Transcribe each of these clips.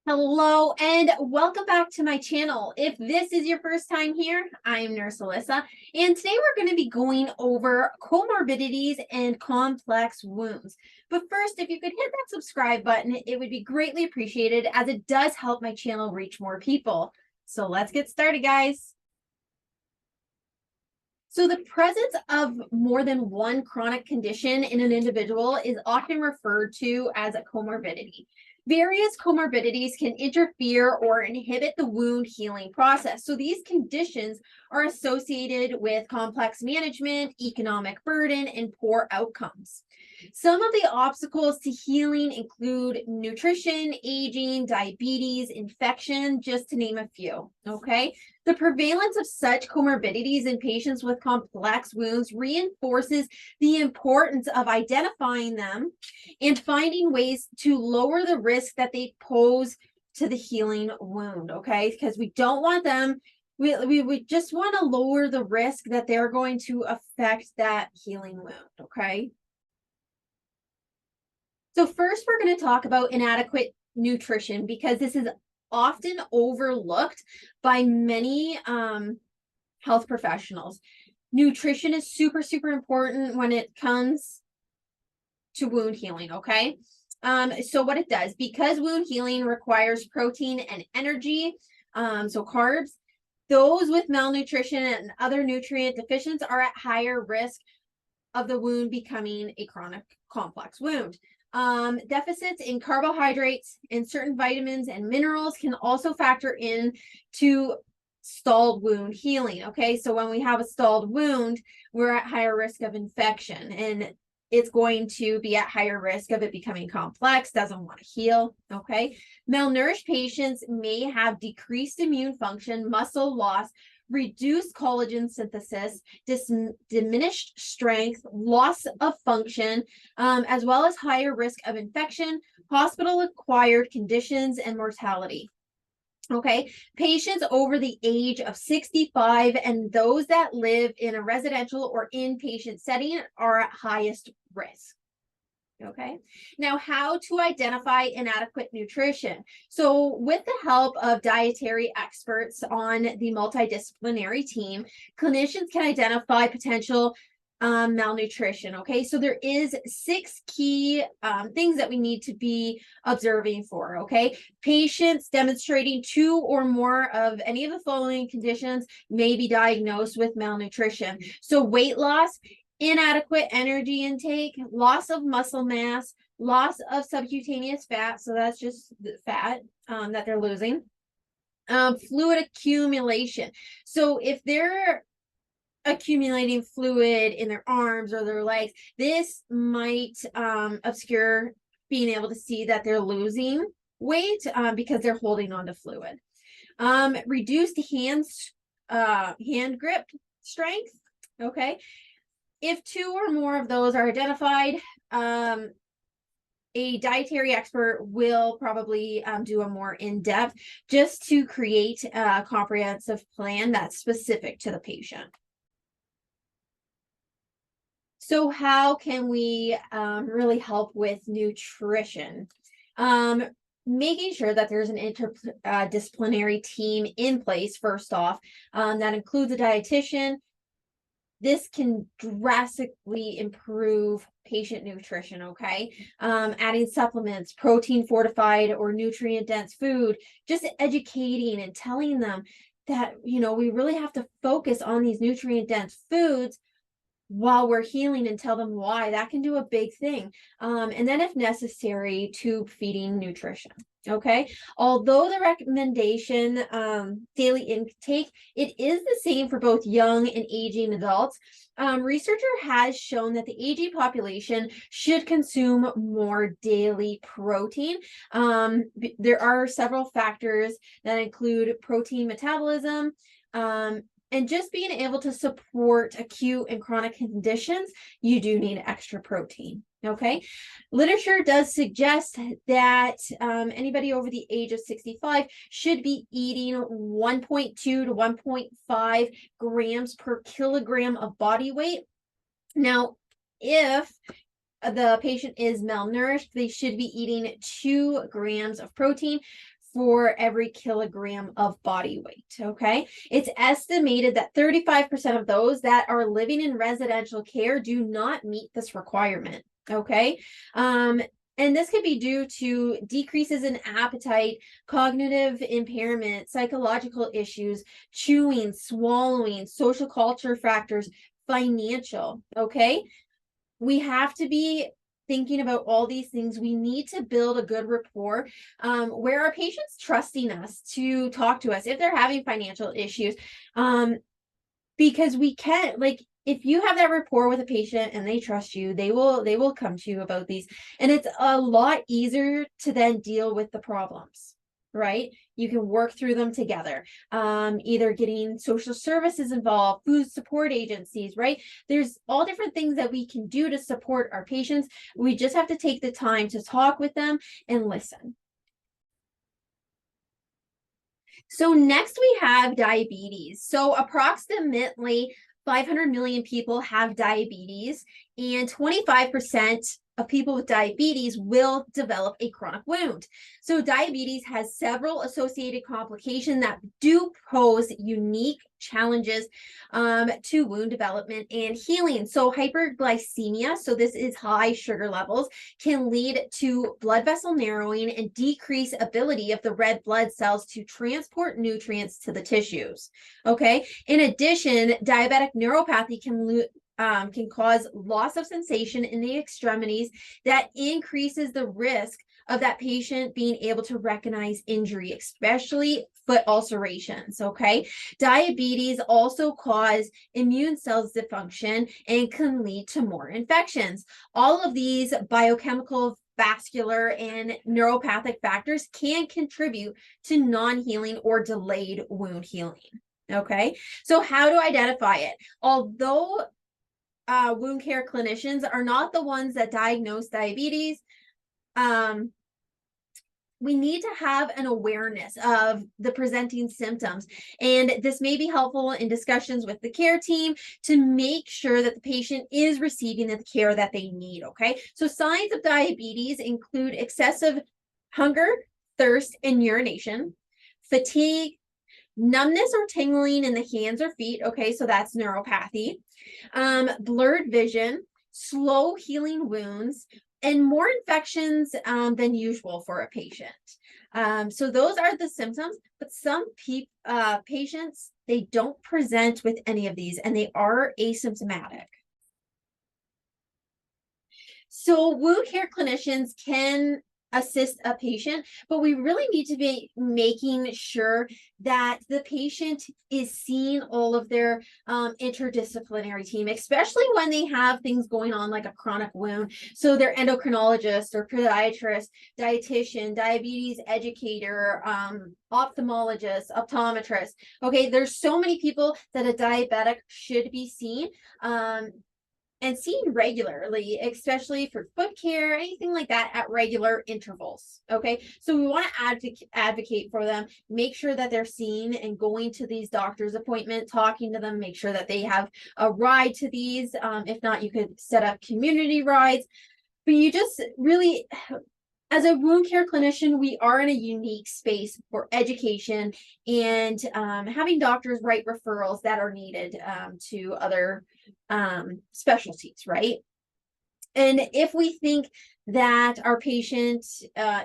Hello and welcome back to my channel. If this is your first time here, I'm Nurse Alyssa, and today we're going to be going over comorbidities and complex wounds. But first, if you could hit that subscribe button, it would be greatly appreciated as it does help my channel reach more people. So let's get started, guys. So the presence of more than one chronic condition in an individual is often referred to as a comorbidity. Various comorbidities can interfere or inhibit the wound healing process. So these conditions are associated with complex management, economic burden, and poor outcomes. Some of the obstacles to healing include nutrition, aging, diabetes, infection, just to name a few. Okay. The prevalence of such comorbidities in patients with complex wounds reinforces the importance of identifying them and finding ways to lower the risk that they pose to the healing wound, okay? Because we don't want them, we just want to lower the risk that they're going to affect that healing wound, okay? So first, we're going to talk about inadequate nutrition because this is often overlooked by many health professionals. Nutrition is super, super important when it comes to wound healing, okay? So what it does, because wound healing requires protein and energy, so carbs, those with malnutrition and other nutrient deficiencies are at higher risk of the wound becoming a chronic complex wound. Deficits in carbohydrates and certain vitamins and minerals can also factor in to stalled wound healing. Okay, so when we have a stalled wound, we're at higher risk of infection, and it's going to be at higher risk of it becoming complex, doesn't want to heal. Okay, malnourished patients may have decreased immune function, muscle loss, reduced collagen synthesis, diminished strength, loss of function, as well as higher risk of infection, hospital-acquired conditions, and mortality. Okay, patients over the age of 65 and those that live in a residential or inpatient setting are at highest risk. Okay, now how to identify inadequate nutrition. So with the help of dietary experts on the multidisciplinary team, clinicians can identify potential malnutrition. Okay, so there is 6 key things that we need to be observing for. Okay, patients demonstrating 2 or more of any of the following conditions may be diagnosed with malnutrition. So weight loss, inadequate energy intake, loss of muscle mass, loss of subcutaneous fat, so that's just the fat that they're losing, fluid accumulation. So if they're accumulating fluid in their arms or their legs, this might obscure being able to see that they're losing weight because they're holding on to fluid. Reduced hand grip strength. Okay, if 2 or more of those are identified, a dietary expert will probably do a more in-depth just to create a comprehensive plan that's specific to the patient. So how can we really help with nutrition? Making sure that there's an interdisciplinary team in place, first off, that includes a dietitian. This can drastically improve patient nutrition, okay? Adding supplements, protein fortified or nutrient dense food, just educating and telling them that, we really have to focus on these nutrient dense foods while we're healing and tell them why. That can do a big thing. And then if necessary, tube feeding nutrition. Okay, although the recommendation daily intake, it is the same for both young and aging adults. Researcher has shown that the aging population should consume more daily protein. There are several factors that include protein metabolism, and just being able to support acute and chronic conditions, you do need extra protein. Okay, literature does suggest that anybody over the age of 65 should be eating 1.2 to 1.5 grams per kilogram of body weight. Now, if the patient is malnourished, they should be eating 2 grams of protein for every kilogram of body weight, okay? It's estimated that 35% of those that are living in residential care do not meet this requirement, okay? And this could be due to decreases in appetite, cognitive impairment, psychological issues, chewing, swallowing, social culture factors, financial, okay? We have to be thinking about all these things. We need to build a good rapport where our patients trusting us to talk to us if they're having financial issues, because we can, like, if you have that rapport with a patient and they trust you, they will come to you about these, and it's a lot easier to then deal with the problems, right? You can work through them together, either getting social services involved, food support agencies, right? There's all different things that we can do to support our patients. We just have to take the time to talk with them and listen. So next we have diabetes. So approximately 500 million people have diabetes, and 25% of people with diabetes will develop a chronic wound. So diabetes has several associated complications that do pose unique challenges to wound development and healing. So hyperglycemia, so this is high sugar levels, can lead to blood vessel narrowing and decrease ability of the red blood cells to transport nutrients to the tissues. Okay. In addition, diabetic neuropathy can cause loss of sensation in the extremities that increases the risk of that patient being able to recognize injury, especially foot ulcerations, okay? Diabetes also cause immune cells dysfunction and can lead to more infections. All of these biochemical, vascular, and neuropathic factors can contribute to non-healing or delayed wound healing, okay? So how to identify it? Although wound care clinicians are not the ones that diagnose diabetes, we need to have an awareness of the presenting symptoms. And this may be helpful in discussions with the care team to make sure that the patient is receiving the care that they need, okay? So signs of diabetes include excessive hunger, thirst, and urination, fatigue, numbness or tingling in the hands or feet, okay, so that's neuropathy, blurred vision, slow healing wounds, and more infections than usual for a patient. So those are the symptoms, but some patients, they don't present with any of these and they are asymptomatic. So wound care clinicians can assist a patient, but we really need to be making sure that the patient is seeing all of their interdisciplinary team, especially when they have things going on like a chronic wound. So their endocrinologist or podiatrist, dietitian, diabetes educator, ophthalmologist, optometrist. Okay, there's so many people that a diabetic should be seen. And seen regularly, especially for foot care, anything like that at regular intervals, okay? So we want to advocate for them, make sure that they're seen and going to these doctor's appointments, talking to them, make sure that they have a ride to these. If not, you could set up community rides. But you just really, as a wound care clinician, we are in a unique space for education and having doctors write referrals that are needed to other specialties, right? And if we think that our patient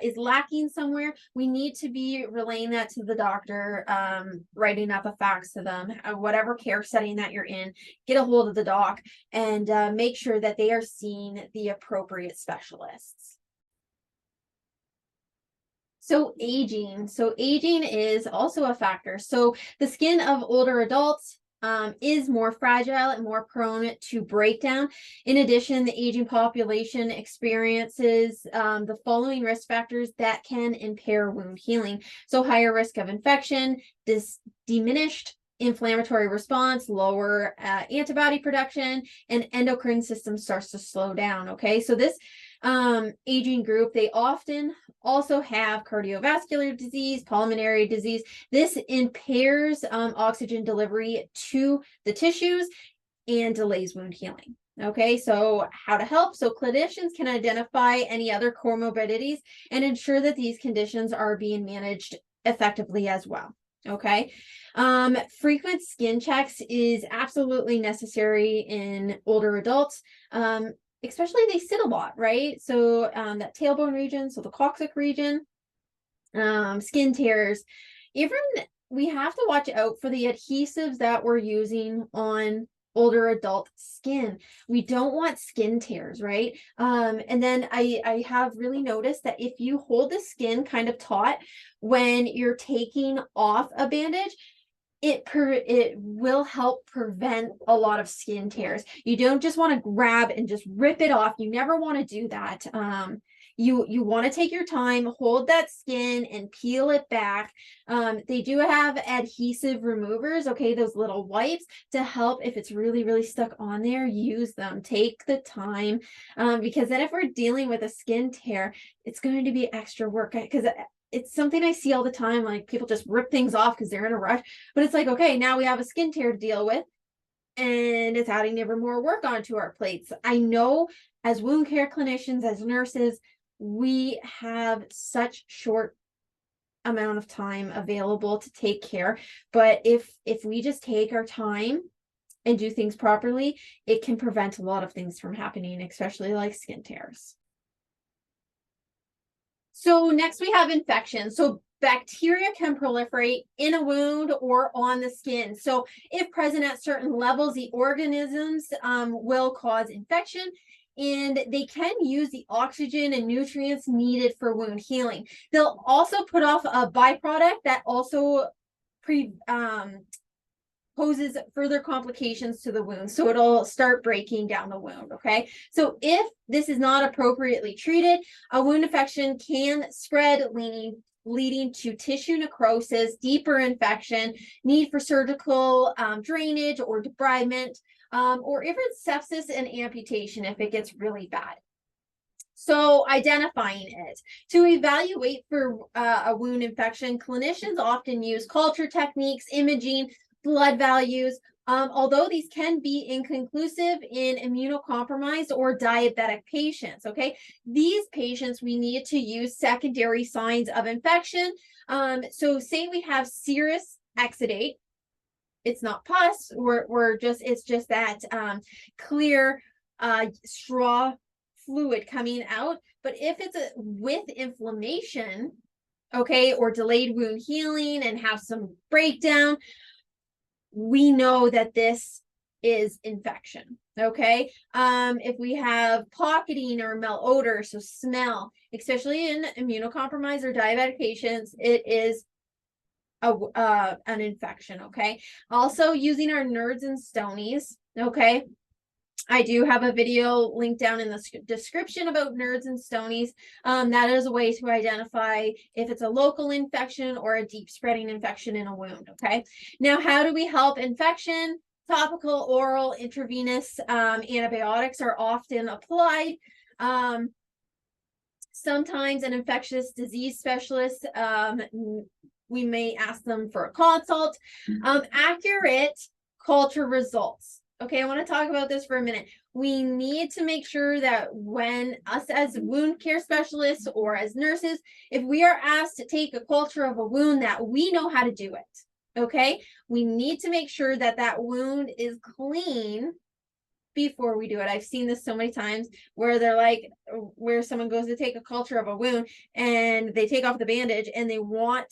is lacking somewhere, we need to be relaying that to the doctor, writing up a fax to them, whatever care setting that you're in, get a hold of the doc and make sure that they are seeing the appropriate specialists. So aging is also a factor. So the skin of older adults is more fragile and more prone to breakdown. In addition, the aging population experiences the following risk factors that can impair wound healing. So higher risk of infection, diminished inflammatory response, lower antibody production, and endocrine system starts to slow down, okay? So this aging group, they often also have cardiovascular disease, pulmonary disease. This impairs oxygen delivery to the tissues and delays wound healing. Okay, so how to help. So clinicians can identify any other comorbidities and ensure that these conditions are being managed effectively as well. Okay. Frequent skin checks is absolutely necessary in older adults. Especially they sit a lot, right? So that tailbone region, so the coccyx region, skin tears. Even we have to watch out for the adhesives that we're using on older adult skin. We don't want skin tears, right? And then I have really noticed that if you hold the skin kind of taut when you're taking off a bandage, it will help prevent a lot of skin tears. You don't just want to grab and just rip it off. You never want to do that. You want to take your time, hold that skin and peel it back. They do have adhesive removers, okay, those little wipes to help if it's really, really stuck on there. Use them. Take the time, because then if we're dealing with a skin tear, it's going to be extra work, because it's something I see all the time. Like people just rip things off because they're in a rush, but it's like, okay, now we have a skin tear to deal with, and it's adding ever more work onto our plates. I know as wound care clinicians, as nurses, we have such short amount of time available to take care, but if we just take our time and do things properly, it can prevent a lot of things from happening, especially like skin tears. So next we have infection. So bacteria can proliferate in a wound or on the skin. So if present at certain levels, the organisms will cause infection, and they can use the oxygen and nutrients needed for wound healing. They'll also put off a byproduct that also poses further complications to the wound. So it'll start breaking down the wound, okay? So if this is not appropriately treated, a wound infection can spread, leading to tissue necrosis, deeper infection, need for surgical drainage or debridement, or even sepsis and amputation if it gets really bad. So identifying it. To evaluate for a wound infection, clinicians often use culture techniques, imaging, blood values, although these can be inconclusive in immunocompromised or diabetic patients, okay? These patients, we need to use secondary signs of infection. So say we have serous exudate, it's not pus, it's just that clear straw fluid coming out. But if it's with inflammation, okay, or delayed wound healing and have some breakdown, we know that this is infection, okay? If we have pocketing or malodor, so smell, especially in immunocompromised or diabetic patients, it is an infection, okay? Also using our nerds and stonies, okay? I do have a video linked down in the description about nerds and stonies. That is a way to identify if it's a local infection or a deep spreading infection in a wound, okay? Now, how do we help infection? Topical, oral, intravenous antibiotics are often applied. Sometimes an infectious disease specialist, we may ask them for a consult. Accurate culture results. Okay, I want to talk about this for a minute. We need to make sure that when us as wound care specialists or as nurses, if we are asked to take a culture of a wound, that we know how to do it. Okay, we need to make sure that that wound is clean before we do it. I've seen this so many times where they're like, where someone goes to take a culture of a wound and they take off the bandage and they want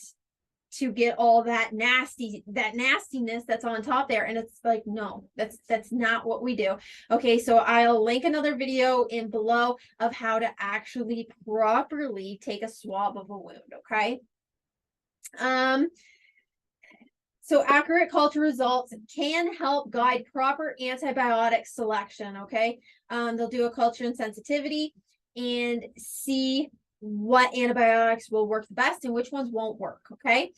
to get all that nastiness that's on top there, and it's like, no, that's not what we do. Okay, so I'll link another video in below of how to actually properly take a swab of a wound, okay? So accurate culture results can help guide proper antibiotic selection, okay? They'll do a culture and sensitivity and see what antibiotics will work the best and which ones won't work, okay?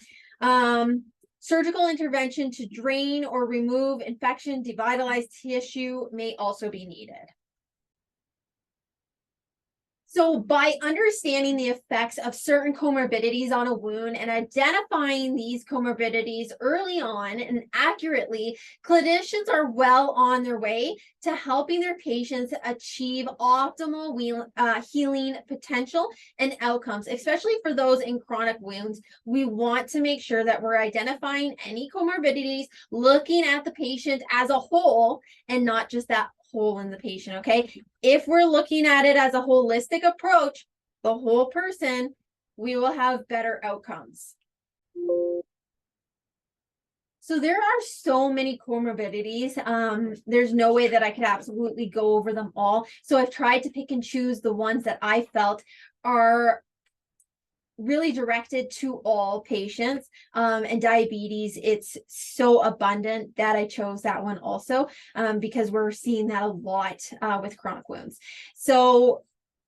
Surgical intervention to drain or remove infection, devitalized tissue may also be needed. So by understanding the effects of certain comorbidities on a wound and identifying these comorbidities early on and accurately, clinicians are well on their way to helping their patients achieve optimal healing potential and outcomes, especially for those in chronic wounds. We want to make sure that we're identifying any comorbidities, looking at the patient as a whole and not just that hole in the patient. Okay, if we're looking at it as a holistic approach, the whole person, we will have better outcomes. So there are so many comorbidities. There's no way that I could absolutely go over them all. So I've tried to pick and choose the ones that I felt are really directed to all patients. And diabetes, it's so abundant that I chose that one also, because we're seeing that a lot with chronic wounds. So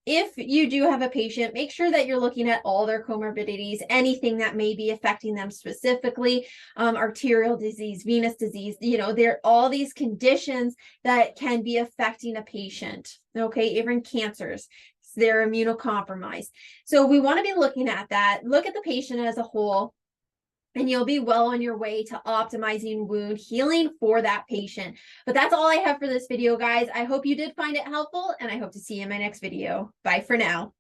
if you do have a patient, make sure that you're looking at all their comorbidities, anything that may be affecting them specifically, arterial disease, venous disease, there are all these conditions that can be affecting a patient, okay, even cancers. They're immunocompromised. So we want to be looking at that. Look at the patient as a whole, and you'll be well on your way to optimizing wound healing for that patient. But that's all I have for this video, guys. I hope you did find it helpful, and I hope to see you in my next video. Bye for now.